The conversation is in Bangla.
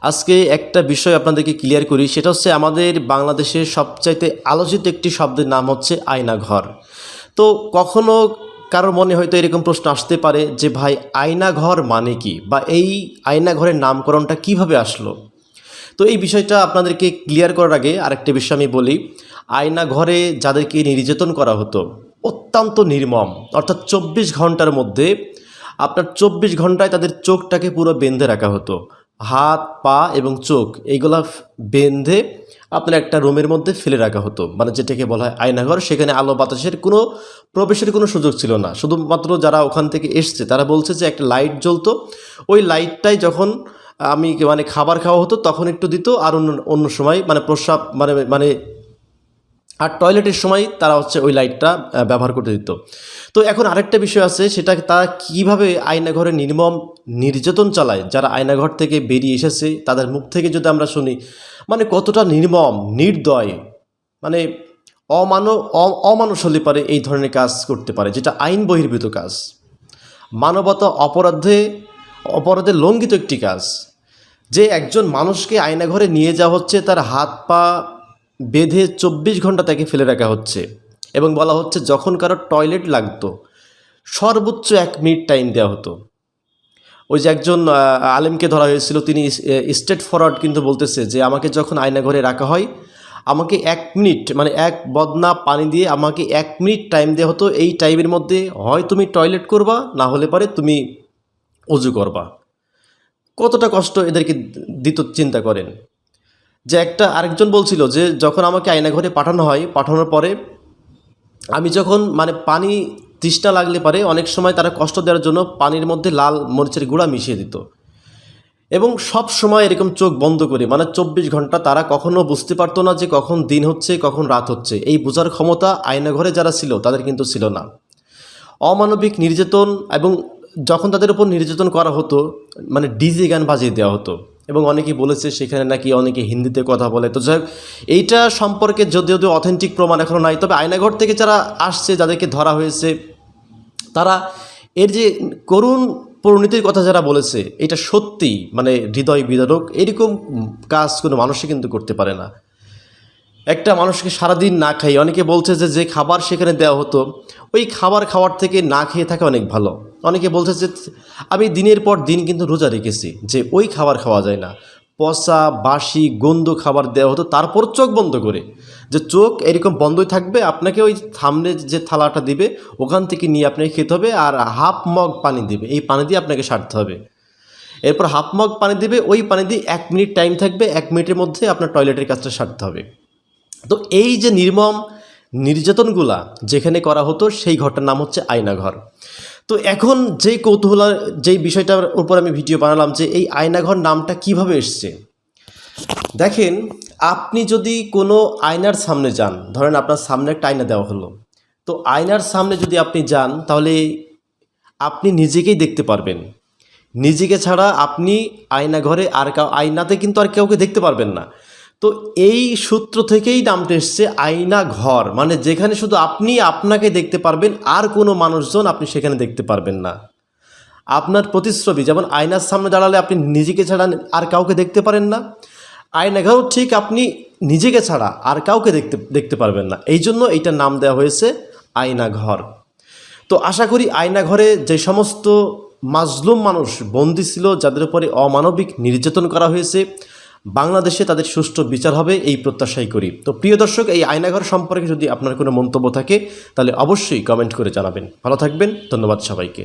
আজকে একটা বিষয় আপনাদেরকে ক্লিয়ার করি, সেটা হচ্ছে আমাদের বাংলাদেশের সবচাইতে আলোচিত একটি শব্দের নাম হচ্ছে আয়নাঘর। তো কখনো কারোর মনে হয়তো এরকম প্রশ্ন আসতে পারে যে ভাই আয়নাঘর মানে কি, বা এই আয়নাঘরের নামকরণটা কিভাবে আসলো। তো এই বিষয়টা আপনাদেরকে ক্লিয়ার করার আগে আরেকটা বিষয় আমি বলি। আয়নাঘরে যাদেরকে নির্যাতন করা হতো অত্যন্ত নির্মম, অর্থাৎ 24 ঘন্টার মধ্যে আপনার 24 ঘন্টায় তাদের চোখটাকে পুরো বেঁধে রাখা হতো, হাত পা এবং চোখ এইগুলা বেঁধে আপনার একটা রুমের মধ্যে ফেলে রাখা হতো, মানে যেটাকে বলা হয় আয়নাঘর। সেখানে আলো বাতাসের কোনো প্রবেশের কোনো সুযোগ ছিল না। শুধুমাত্র যারা ওখান থেকে এসছে তারা বলছে যে একটা লাইট জ্বলতো, ওই লাইটটাই যখন আমি মানে খাবার খাওয়া হতো তখন একটু দিত, আর অন্য অন্য সময় মানে প্রস্রাব মানে মানে আর টয়লেটের সময় তারা হচ্ছে ওই লাইটটা ব্যবহার করতে দিত। তো এখন আরেকটা বিষয় আছে, সেটা তারা কীভাবে আয়নাঘরে নির্মম নির্যাতন চালায়। যারা আয়নাঘর থেকে বেরিয়ে এসেছে তাদের মুখ থেকে যদি আমরা শুনি, মানে কতটা নির্মম নির্দয়, মানে অমানুষ হলে পারে এই ধরনের কাজ করতে পারে, যেটা আইন বহির্ভূত কাজ, মানবতা অপরাধে লঙ্ঘিত একটি কাজ। যে একজন মানুষকে আয়নাঘরে নিয়ে যাওয়া হচ্ছে, তার হাত পা বেঁধে 24 ঘন্টা তাকে ফেলে রাখা হচ্ছে, এবং বলা হচ্ছে যখন কারো টয়লেট লাগতো সর্বোচ্চ 1 মিনিট টাইম দেওয়া হতো। ওই যে একজন আলেমকে ধরা হয়েছিল, তিনি স্ট্রেট ফরওয়ার্ড কিন্তু বলতেছে যে আমাকে যখন আয়নাঘরে রাখা হয় আমাকে 1 মিনিট মানে এক বদনা পানি দিয়ে আমাকে 1 মিনিট টাইম দেওয়া হতো। এই টাইমের মধ্যে হয় তুমি টয়লেট করবা, না হলে পারে তুমি অজু করবা। কতটা কষ্ট এদেরকে দিত চিন্তা করেন। যে আরেকজন বলছিল যে যখন আমাকে আয়নাঘরে পাঠানো হয়, পাঠানোর পরে আমি যখন মানে পানি তৃষ্ণা লাগলে পারে অনেক সময় তারা কষ্ট দেওয়ার জন্য পানির মধ্যে লাল মরিচের গুঁড়া মিশিয়ে দিত, এবং সব সময় এরকম চোখ বন্ধ করে, মানে 24 ঘন্টা তারা কখনো বুঝতে পারতো না যে কখন দিন হচ্ছে কখন রাত হচ্ছে। এই বোঝার ক্ষমতা আয়নাঘরে যারা ছিল তাদের কিন্তু ছিল না। অমানবিক নির্যাতন, এবং যখন তাদের উপর নির্যাতন করা হতো মানে ডিজে গান বাজিয়ে দেওয়া হতো, এবং অনেকেই বলেছে সেখানে নাকি অনেকে হিন্দিতে কথা বলে। তো যাই হোক, এইটা সম্পর্কে যদিও অথেন্টিক প্রমাণ এখনও নাই, তবে আয়নাঘর থেকে যারা আসছে, যাদেরকে ধরা হয়েছে, তারা এর যে করুণ পরিণতির কথা যারা বলেছে, এটা সত্যিই মানে হৃদয় বিদারক। এরকম কাজ কোনো মানুষই কিন্তু করতে পারে না। একটা মানুষকে সারাদিন না খাই, অনেকে বলছে যে খাবার সেখানে দেওয়া হতো ওই খাবার খাওয়ার থেকে না খেয়ে থাকা অনেক ভালো। অনেকে বলছে যে আমি দিনের পর দিন কিন্তু রোজা রেখেছি, যে ওই খাবার খাওয়া যায় না, পচা বাসি গন্ধ খাবার দেওয়া হতো, তারপর চোখ বন্ধ করে, যে চোখ এরকম বন্ধই থাকবে, আপনাকে ওই সামনে যে থালাটা দিবে ওখান থেকে নিয়ে আপনাকে খেতে হবে, আর হাফ মগ পানি দিবে, এই পানি দিয়ে আপনাকে সারতে হবে। এরপর হাফ মগ পানি দিবে, ওই পানি দিয়ে 1 মিনিট টাইম থাকবে, 1 মিনিটের মধ্যে আপনার টয়লেটের কাজটা সারতে হবে। তো এই যে নির্মম নির্যাতনগুলা যেখানে করা হতো, সেই ঘরটার নাম হচ্ছে আয়নাঘর। তো এখন যেই বিষয়টার উপর আমি ভিডিও বানালাম, যে এই আয়নাঘর নামটা কিভাবে এসছে। দেখেন, আপনি যদি কোনো আয়নার সামনে যান, ধরেন আপনার সামনে একটা আয়না দেওয়া হলো, তো আয়নার সামনে যদি আপনি যান তাহলে আপনি নিজেকেই দেখতে পারবেন। নিজেকে ছাড়া আপনি আয়নাঘরে আয়নাতে কিন্তু আর কাউকে দেখতে পারবেন না। তো এই সূত্র থেকেই নামটা এসছে আয়না ঘর, মানে যেখানে শুধু আপনি আপনাকে দেখতে পারবেন, আর কোনো মানুষজন আপনি সেখানে দেখতে পারবেন না। আপনার প্রতিচ্ছবি, যেমন আয়নার সামনে দাঁড়ালে আপনি নিজেকে ছাড়া আর কাউকে দেখতে পারেন না, আয়নাঘরও ঠিক আপনি নিজেকে ছাড়া আর কাউকে দেখতে পারবেন না। এই জন্য এইটার নাম দেওয়া হয়েছে আয়নাঘর। তো আশা করি আয়নাঘরে যে সমস্ত মাজলুম মানুষ বন্দী ছিল, যাদের উপরে অমানবিক নির্যাতন করা হয়েছে, বাংলাদেশে তাদের সুষ্ঠু বিচার হবে এই প্রত্যাশাই করি। তো প্রিয় দর্শক, এই আয়নাঘর সম্পর্কে যদি আপনার কোনো মন্তব্য থাকে তাহলে অবশ্যই কমেন্ট করে জানাবেন। ভালো থাকবেন, ধন্যবাদ সবাইকে।